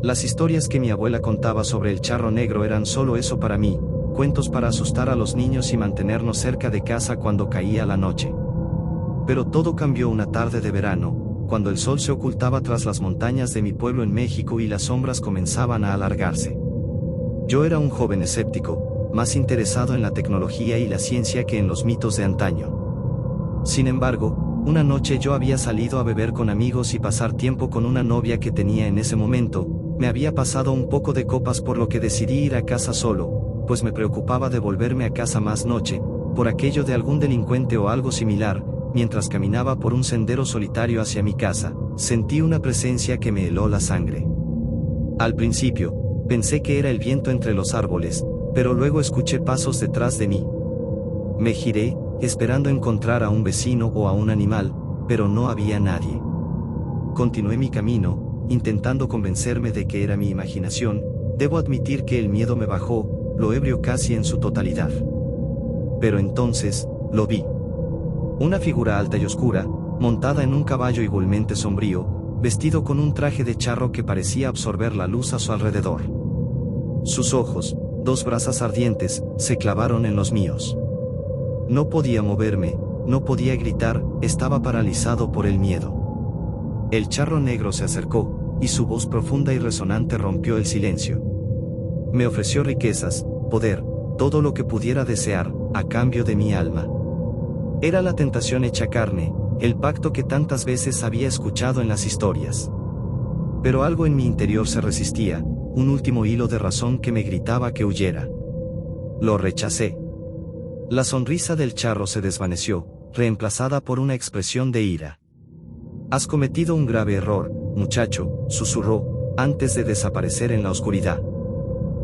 Las historias que mi abuela contaba sobre el charro negro eran solo eso para mí, cuentos para asustar a los niños y mantenernos cerca de casa cuando caía la noche. Pero todo cambió una tarde de verano, cuando el sol se ocultaba tras las montañas de mi pueblo en México y las sombras comenzaban a alargarse. Yo era un joven escéptico, más interesado en la tecnología y la ciencia que en los mitos de antaño. Sin embargo, una noche yo había salido a beber con amigos y pasar tiempo con una novia que tenía en ese momento. Me había pasado un poco de copas por lo que decidí ir a casa solo, pues me preocupaba de volverme a casa más noche, por aquello de algún delincuente o algo similar. Mientras caminaba por un sendero solitario hacia mi casa, sentí una presencia que me heló la sangre. Al principio, pensé que era el viento entre los árboles, pero luego escuché pasos detrás de mí. Me giré, esperando encontrar a un vecino o a un animal, pero no había nadie. Continué mi camino, intentando convencerme de que era mi imaginación. Debo admitir que el miedo me bajó, lo ebrio casi en su totalidad. Pero entonces, lo vi. Una figura alta y oscura, montada en un caballo igualmente sombrío, vestido con un traje de charro que parecía absorber la luz a su alrededor. Sus ojos, dos brasas ardientes, se clavaron en los míos. No podía moverme, no podía gritar, estaba paralizado por el miedo. El charro negro se acercó, y su voz profunda y resonante rompió el silencio. Me ofreció riquezas, poder, todo lo que pudiera desear, a cambio de mi alma. Era la tentación hecha carne, el pacto que tantas veces había escuchado en las historias. Pero algo en mi interior se resistía, un último hilo de razón que me gritaba que huyera. Lo rechacé. La sonrisa del charro se desvaneció, reemplazada por una expresión de ira. «Has cometido un grave error, muchacho», susurró, antes de desaparecer en la oscuridad.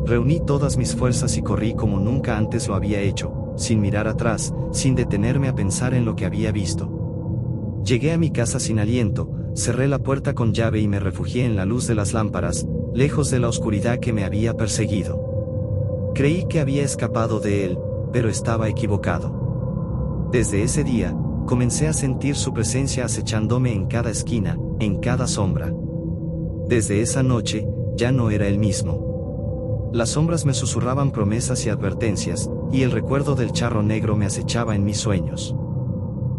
Reuní todas mis fuerzas y corrí como nunca antes lo había hecho, sin mirar atrás, sin detenerme a pensar en lo que había visto. Llegué a mi casa sin aliento, cerré la puerta con llave y me refugié en la luz de las lámparas, lejos de la oscuridad que me había perseguido. Creí que había escapado de él, pero estaba equivocado. Desde ese día, comencé a sentir su presencia acechándome en cada esquina, en cada sombra. Desde esa noche, ya no era el mismo. Las sombras me susurraban promesas y advertencias, y el recuerdo del charro negro me acechaba en mis sueños.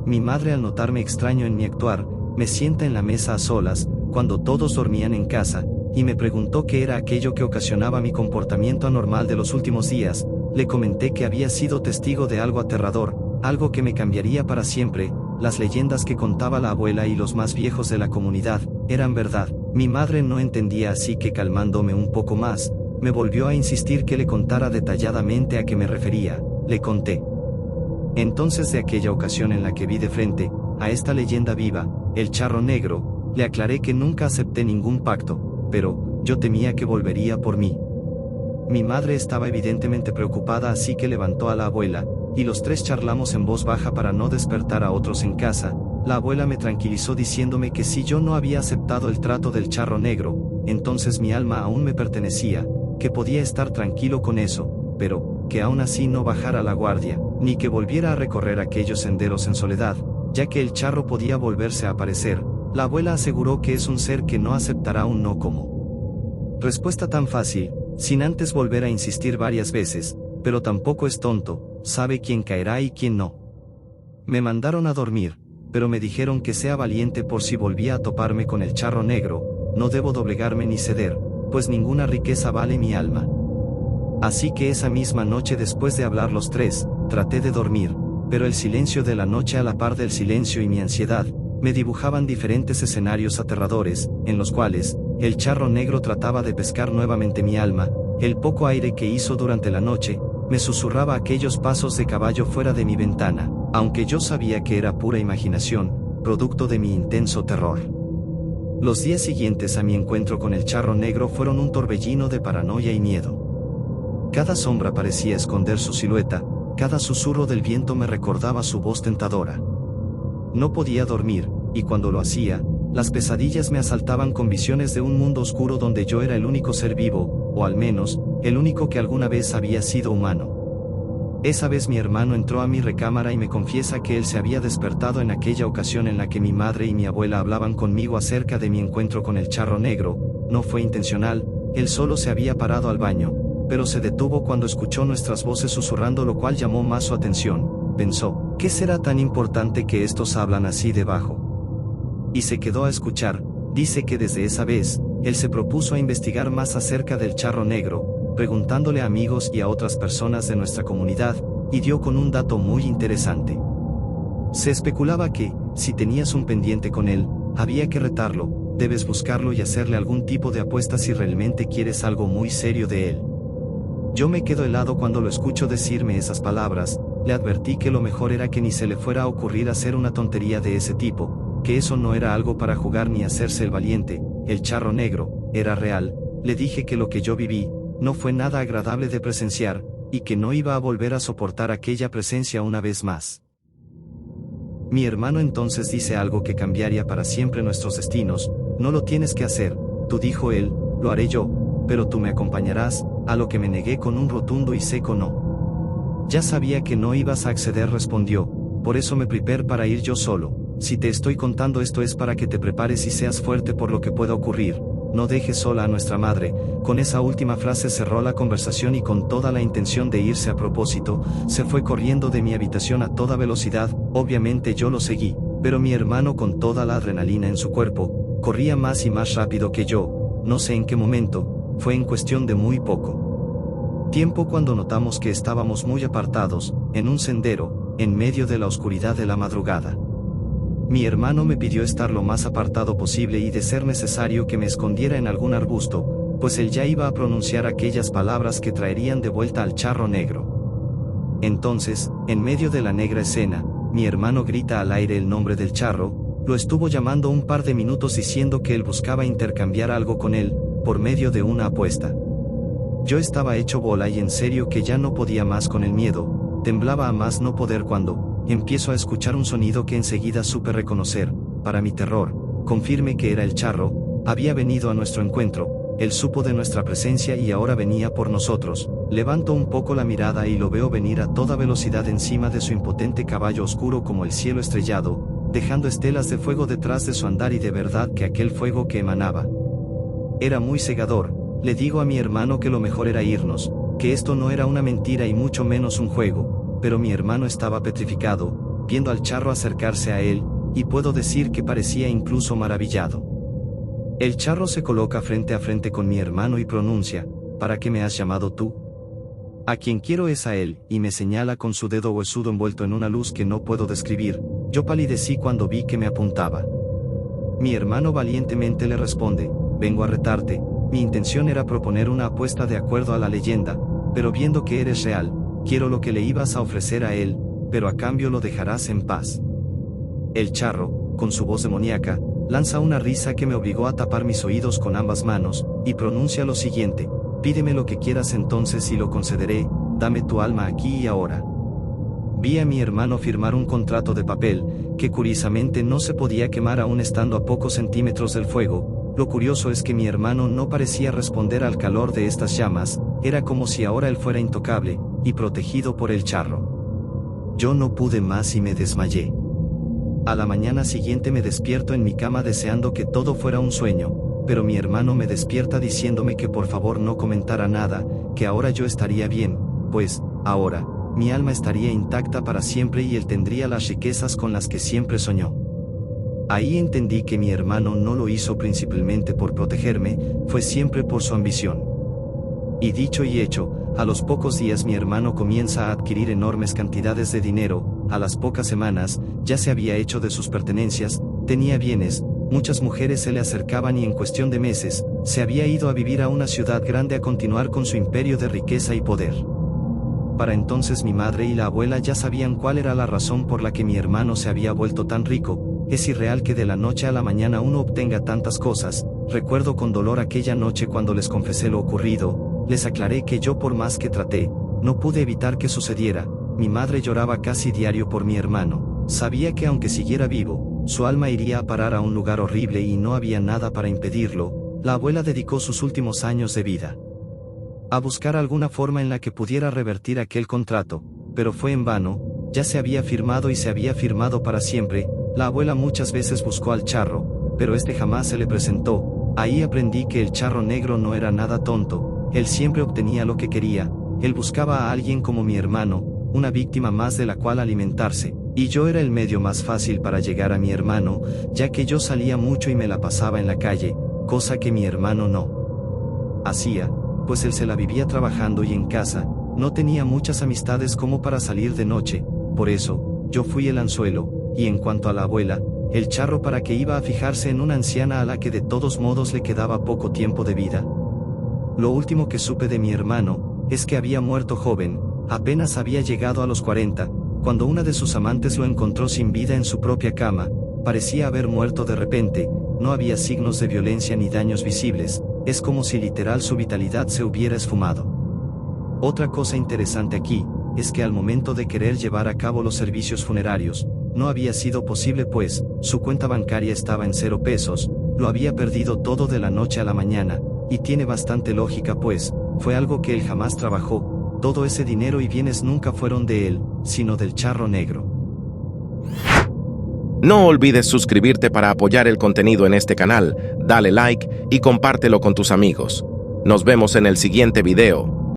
Mi madre, al notarme extraño en mi actuar, me sienta en la mesa a solas, cuando todos dormían en casa, y me preguntó qué era aquello que ocasionaba mi comportamiento anormal de los últimos días. Le comenté que había sido testigo de algo aterrador, algo que me cambiaría para siempre. Las leyendas que contaba la abuela y los más viejos de la comunidad eran verdad. Mi madre no entendía, así que, calmándome un poco más, me volvió a insistir que le contara detalladamente a qué me refería. Le conté. Entonces, de aquella ocasión en la que vi de frente a esta leyenda viva, el charro negro, le aclaré que nunca acepté ningún pacto, pero yo temía que volvería por mí. Mi madre estaba evidentemente preocupada, así que levantó a la abuela, y los tres charlamos en voz baja para no despertar a otros en casa. La abuela me tranquilizó diciéndome que si yo no había aceptado el trato del charro negro, entonces mi alma aún me pertenecía, que podía estar tranquilo con eso, pero que aún así no bajara la guardia, ni que volviera a recorrer aquellos senderos en soledad, ya que el charro podía volverse a aparecer. La abuela aseguró que es un ser que no aceptará un no como respuesta tan fácil, sin antes volver a insistir varias veces, pero tampoco es tonto, sabe quién caerá y quién no. Me mandaron a dormir, pero me dijeron que sea valiente por si volvía a toparme con el charro negro. No debo doblegarme ni ceder, pues ninguna riqueza vale mi alma. Así que esa misma noche, después de hablar los tres, traté de dormir, pero el silencio de la noche, a la par del silencio y mi ansiedad, me dibujaban diferentes escenarios aterradores, en los cuales el charro negro trataba de pescar nuevamente mi alma. El poco aire que hizo durante la noche me susurraba aquellos pasos de caballo fuera de mi ventana, aunque yo sabía que era pura imaginación, producto de mi intenso terror. Los días siguientes a mi encuentro con el charro negro fueron un torbellino de paranoia y miedo. Cada sombra parecía esconder su silueta, cada susurro del viento me recordaba su voz tentadora. No podía dormir, y cuando lo hacía, las pesadillas me asaltaban con visiones de un mundo oscuro donde yo era el único ser vivo, o al menos, el único que alguna vez había sido humano. Esa vez mi hermano entró a mi recámara y me confiesa que él se había despertado en aquella ocasión en la que mi madre y mi abuela hablaban conmigo acerca de mi encuentro con el charro negro. No fue intencional, él solo se había parado al baño, pero se detuvo cuando escuchó nuestras voces susurrando, lo cual llamó más su atención. Pensó, ¿qué será tan importante que estos hablan así debajo? Y se quedó a escuchar. Dice que desde esa vez, él se propuso a investigar más acerca del charro negro, preguntándole a amigos y a otras personas de nuestra comunidad, y dio con un dato muy interesante. Se especulaba que, si tenías un pendiente con él, había que retarlo, debes buscarlo y hacerle algún tipo de apuesta si realmente quieres algo muy serio de él. Yo me quedo helado cuando lo escucho decirme esas palabras. Le advertí que lo mejor era que ni se le fuera a ocurrir hacer una tontería de ese tipo, que eso no era algo para jugar ni hacerse el valiente. El charro negro era real. Le dije que lo que yo viví no fue nada agradable de presenciar, y que no iba a volver a soportar aquella presencia una vez más. Mi hermano entonces dice algo que cambiaría para siempre nuestros destinos. No lo tienes que hacer, tú, dijo él, lo haré yo, pero tú me acompañarás, a lo que me negué con un rotundo y seco no. Ya sabía que no ibas a acceder, respondió, por eso me preparé para ir yo solo. Si te estoy contando esto es para que te prepares y seas fuerte por lo que pueda ocurrir. No dejes sola a nuestra madre. Con esa última frase cerró la conversación y con toda la intención de irse a propósito, se fue corriendo de mi habitación a toda velocidad. Obviamente yo lo seguí, pero mi hermano, con toda la adrenalina en su cuerpo, corría más y más rápido que yo. No sé en qué momento, fue en cuestión de muy poco tiempo cuando notamos que estábamos muy apartados, en un sendero, en medio de la oscuridad de la madrugada. Mi hermano me pidió estar lo más apartado posible y, de ser necesario, que me escondiera en algún arbusto, pues él ya iba a pronunciar aquellas palabras que traerían de vuelta al charro negro. Entonces, en medio de la negra escena, mi hermano grita al aire el nombre del charro. Lo estuvo llamando un par de minutos diciendo que él buscaba intercambiar algo con él, por medio de una apuesta. Yo estaba hecho bola y en serio que ya no podía más con el miedo, temblaba a más no poder cuando empiezo a escuchar un sonido que enseguida supe reconocer. Para mi terror, confirmé que era el charro. Había venido a nuestro encuentro, él supo de nuestra presencia y ahora venía por nosotros. Levanto un poco la mirada y lo veo venir a toda velocidad encima de su impotente caballo, oscuro como el cielo estrellado, dejando estelas de fuego detrás de su andar, y de verdad que aquel fuego que emanaba era muy cegador. Le digo a mi hermano que lo mejor era irnos, que esto no era una mentira y mucho menos un juego, pero mi hermano estaba petrificado, viendo al charro acercarse a él, y puedo decir que parecía incluso maravillado. El charro se coloca frente a frente con mi hermano y pronuncia, ¿para qué me has llamado tú? A quien quiero es a él, y me señala con su dedo huesudo envuelto en una luz que no puedo describir. Yo palidecí cuando vi que me apuntaba. Mi hermano valientemente le responde, vengo a retarte. Mi intención era proponer una apuesta de acuerdo a la leyenda, pero viendo que eres real, quiero lo que le ibas a ofrecer a él, pero a cambio lo dejarás en paz. El charro, con su voz demoníaca, lanza una risa que me obligó a tapar mis oídos con ambas manos, y pronuncia lo siguiente, pídeme lo que quieras entonces y lo concederé, dame tu alma aquí y ahora. Vi a mi hermano firmar un contrato de papel, que curiosamente no se podía quemar aún estando a pocos centímetros del fuego. Lo curioso es que mi hermano no parecía responder al calor de estas llamas, era como si ahora él fuera intocable, y protegido por el charro. Yo no pude más y me desmayé. A la mañana siguiente me despierto en mi cama deseando que todo fuera un sueño, pero mi hermano me despierta diciéndome que por favor no comentara nada, que ahora yo estaría bien, pues, ahora, mi alma estaría intacta para siempre y él tendría las riquezas con las que siempre soñó. Ahí entendí que mi hermano no lo hizo principalmente por protegerme, fue siempre por su ambición. Y dicho y hecho, a los pocos días mi hermano comienza a adquirir enormes cantidades de dinero. A las pocas semanas, ya se había hecho de sus pertenencias, tenía bienes, muchas mujeres se le acercaban y en cuestión de meses, se había ido a vivir a una ciudad grande a continuar con su imperio de riqueza y poder. Para entonces mi madre y la abuela ya sabían cuál era la razón por la que mi hermano se había vuelto tan rico. Es irreal que de la noche a la mañana uno obtenga tantas cosas. Recuerdo con dolor aquella noche cuando les confesé lo ocurrido, les aclaré que yo, por más que traté, no pude evitar que sucediera. Mi madre lloraba casi diario por mi hermano, sabía que aunque siguiera vivo, su alma iría a parar a un lugar horrible y no había nada para impedirlo. La abuela dedicó sus últimos años de vida a buscar alguna forma en la que pudiera revertir aquel contrato. pero fue en vano, ya se había firmado y se había firmado para siempre. La abuela muchas veces buscó al charro, pero este jamás se le presentó. Ahí aprendí que el charro negro no era nada tonto, él siempre obtenía lo que quería, él buscaba a alguien como mi hermano, una víctima más de la cual alimentarse, y yo era el medio más fácil para llegar a mi hermano, ya que yo salía mucho y me la pasaba en la calle, cosa que mi hermano no hacía, pues él se la vivía trabajando y en casa, no tenía muchas amistades como para salir de noche, por eso, yo fui el anzuelo, y en cuanto a la abuela, el charro para que iba a fijarse en una anciana a la que de todos modos le quedaba poco tiempo de vida. Lo último que supe de mi hermano, es que había muerto joven, apenas había llegado a los 40, cuando una de sus amantes lo encontró sin vida en su propia cama, parecía haber muerto de repente, no había signos de violencia ni daños visibles, es como si literal su vitalidad se hubiera esfumado. Otra cosa interesante aquí, es que al momento de querer llevar a cabo los servicios funerarios, no había sido posible pues, su cuenta bancaria estaba en 0 pesos, lo había perdido todo de la noche a la mañana, y tiene bastante lógica pues, fue algo que él jamás trabajó, todo ese dinero y bienes nunca fueron de él, sino del charro negro. No olvides suscribirte para apoyar el contenido en este canal, dale like y compártelo con tus amigos. Nos vemos en el siguiente video.